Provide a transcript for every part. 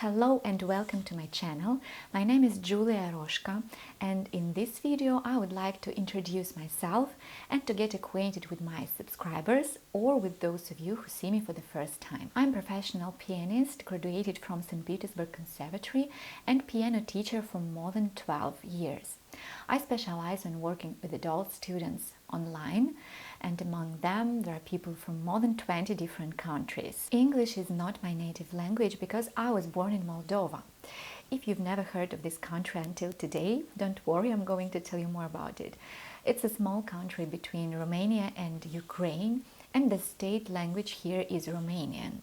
Hello and welcome to my channel. My name is Julia Roshka, and in this video I would like to introduce myself and to get acquainted with my subscribers or with those of you who see me for the first time. I'm a professional pianist, graduated from St. Petersburg Conservatory and piano teacher for more than 12 years. I specialize in working with adult students online, and among them there are people from more than 20 different countries. English is not my native language because I was born in Moldova. If you've never heard of this country until today, don't worry, I'm going to tell you more about it. It's a small country between Romania and Ukraine, and the state language here is Romanian.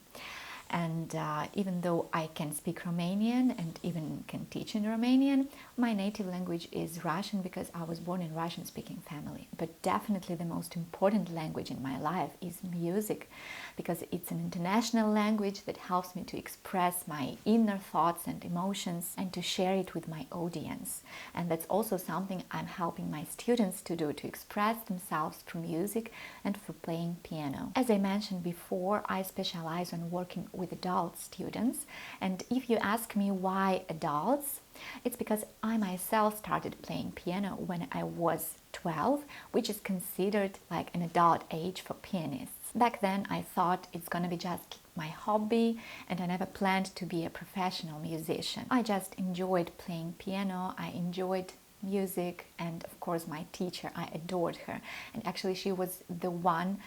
And even though I can speak Romanian and even can teach in Romanian, my native language is Russian because I was born in a Russian-speaking family. But definitely the most important language in my life is music, because it's an international language that helps me to express my inner thoughts and emotions and to share it with my audience. And that's also something I'm helping my students to do, to express themselves through music and for playing piano. As I mentioned before, I specialize on working with adult students, and if you ask me why adults, it's because I myself started playing piano when I was 12, which is considered like an adult age for pianists. Back then I thought it's gonna be just my hobby, and I never planned to be a professional musician. I just enjoyed playing piano, I enjoyed music, and of course my teacher, I adored her, and actually she was the one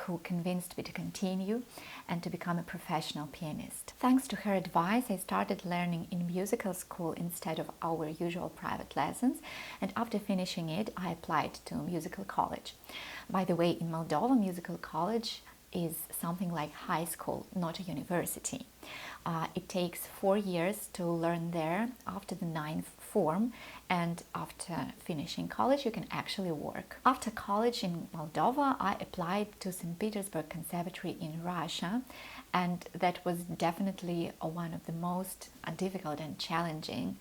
who convinced me to continue and to become a professional pianist. Thanks to her advice, I started learning in musical school instead of our usual private lessons, and after finishing it I applied to musical college. By the way, in Moldova, musical college is something like high school, not a university. It takes 4 years to learn there after the 9th form, and after finishing college you can actually work. After college in Moldova, I applied to St. Petersburg Conservatory in Russia, and that was definitely one of the most difficult and challenging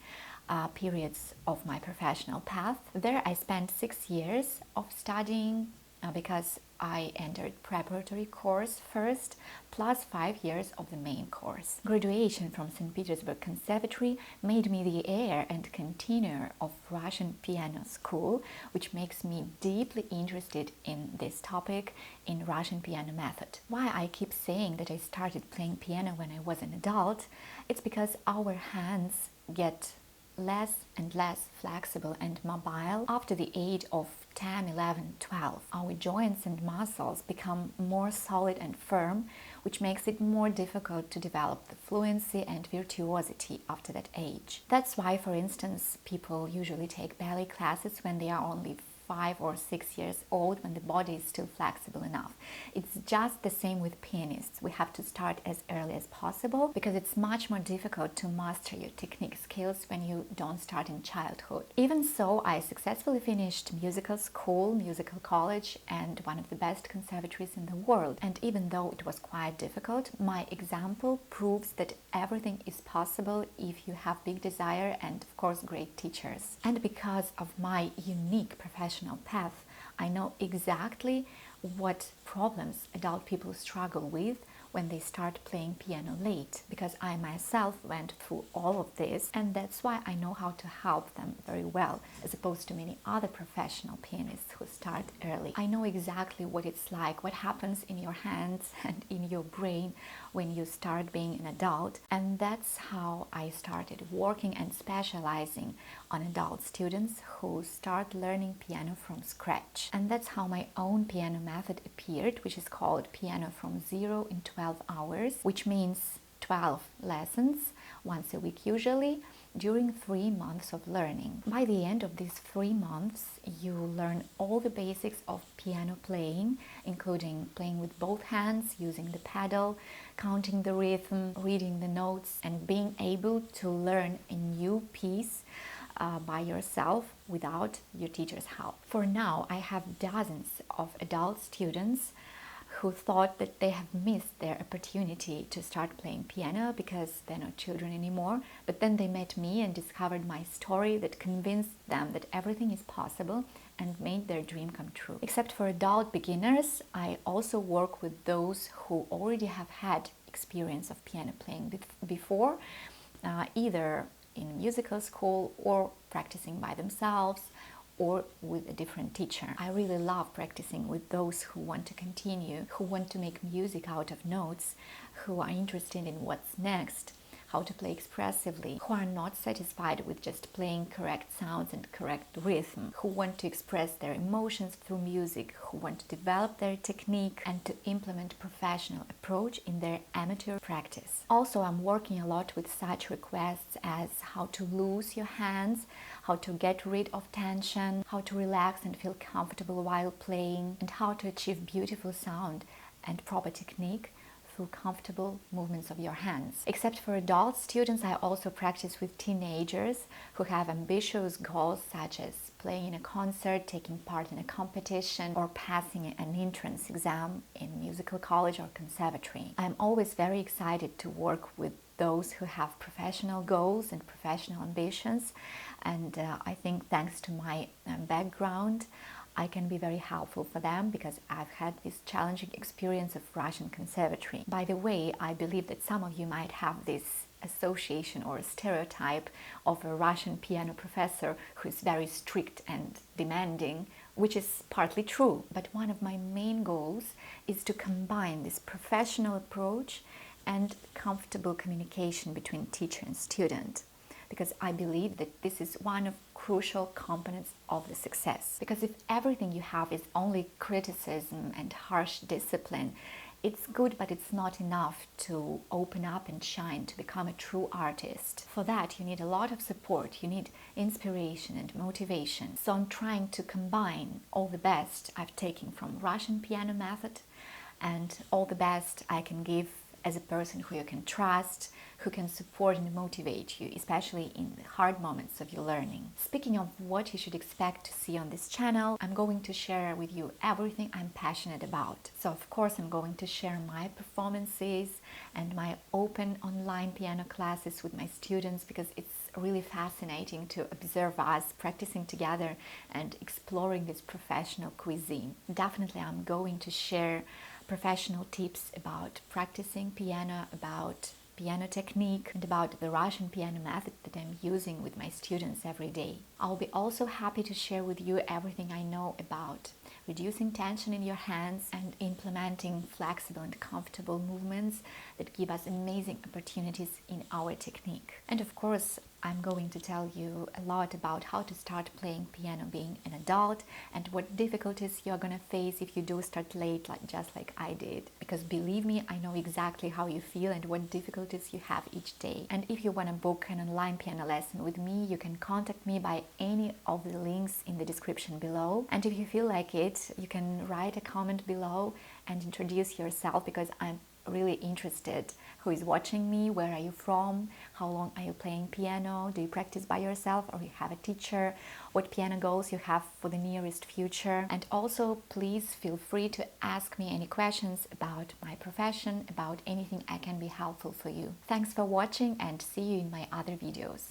periods of my professional path. There I spent 6 years of studying because I entered preparatory course first, plus 5 years of the main course. Graduation from St. Petersburg Conservatory made me the heir and continuer of Russian piano school, which makes me deeply interested in this topic, in Russian piano method. Why I keep saying that I started playing piano when I was an adult, it's because our hands get less and less flexible and mobile after the age of 10, 11, 12. Our joints and muscles become more solid and firm, which makes it more difficult to develop the fluency and virtuosity after that age. That's why, for instance, people usually take ballet classes when they are only 5 or 6 years old, when the body is still flexible enough. It's just the same with pianists. We have to start as early as possible because it's much more difficult to master your technique skills when you don't start in childhood. Even so, I successfully finished musical school, musical college, and one of the best conservatories in the world. And even though it was quite difficult, my example proves that everything is possible if you have big desire and, of course, great teachers. And because of my unique professional path, I know exactly what problems adult people struggle with when they start playing piano late, because I myself went through all of this, and that's why I know how to help them very well, as opposed to many other professional pianists who start early. I know exactly what it's like, what happens in your hands and in your brain when you start being an adult, and that's how I started working and specializing on adult students who start learning piano from scratch. And that's how my own piano method appeared, which is called Piano from Zero in 12 hours, which means 12 lessons, once a week usually, during 3 months of learning. By the end of these 3 months, you learn all the basics of piano playing, including playing with both hands, using the pedal, counting the rhythm, reading the notes, and being able to learn a new piece by yourself without your teacher's help. For now, I have dozens of adult students who thought that they have missed their opportunity to start playing piano because they're not children anymore, but then they met me and discovered my story that convinced them that everything is possible and made their dream come true. Except for adult beginners, I also work with those who already have had experience of piano playing before, either in a musical school or practicing by themselves or with a different teacher. I really love practicing with those who want to continue, who want to make music out of notes, who are interested in what's next, how to play expressively, who are not satisfied with just playing correct sounds and correct rhythm, who want to express their emotions through music, who want to develop their technique and to implement a professional approach in their amateur practice. Also, I'm working a lot with such requests as how to lose your hands, how to get rid of tension, how to relax and feel comfortable while playing, and how to achieve beautiful sound and proper technique through comfortable movements of your hands. Except for adult students, I also practice with teenagers who have ambitious goals such as playing in a concert, taking part in a competition, or passing an entrance exam in musical college or conservatory. I'm always very excited to work with those who have professional goals and professional ambitions, and I think thanks to my background, I can be very helpful for them because I've had this challenging experience of Russian conservatory. By the way, I believe that some of you might have this association or a stereotype of a Russian piano professor who is very strict and demanding, which is partly true. But one of my main goals is to combine this professional approach and comfortable communication between teacher and student, because I believe that this is one of crucial components of the success. Because if everything you have is only criticism and harsh discipline, it's good, but it's not enough to open up and shine, to become a true artist. For that, you need a lot of support, you need inspiration and motivation. So I'm trying to combine all the best I've taken from Russian piano method and all the best I can give as a person who you can trust, who can support and motivate you, especially in the hard moments of your learning. Speaking of what you should expect to see on this channel, I'm going to share with you everything I'm passionate about. So of course I'm going to share my performances and my open online piano classes with my students, because it's really fascinating to observe us practicing together and exploring this professional cuisine. Definitely I'm going to share professional tips about practicing piano, about piano technique, and about the Russian piano method that I'm using with my students every day. I'll be also happy to share with you everything I know about reducing tension in your hands and implementing flexible and comfortable movements that give us amazing opportunities in our technique. And of course, I'm going to tell you a lot about how to start playing piano being an adult and what difficulties you're gonna face if you do start late, just like I did. Because believe me, I know exactly how you feel and what difficulties you have each day. And if you want to book an online piano lesson with me, you can contact me by any of the links in the description below. And if you feel like it, you can write a comment below and introduce yourself, because I'm really interested who is watching me, where are you from, how long are you playing piano, do you practice by yourself or you have a teacher, what piano goals you have for the nearest future. And also please feel free to ask me any questions about my profession, about anything I can be helpful for you. Thanks for watching and see you in my other videos.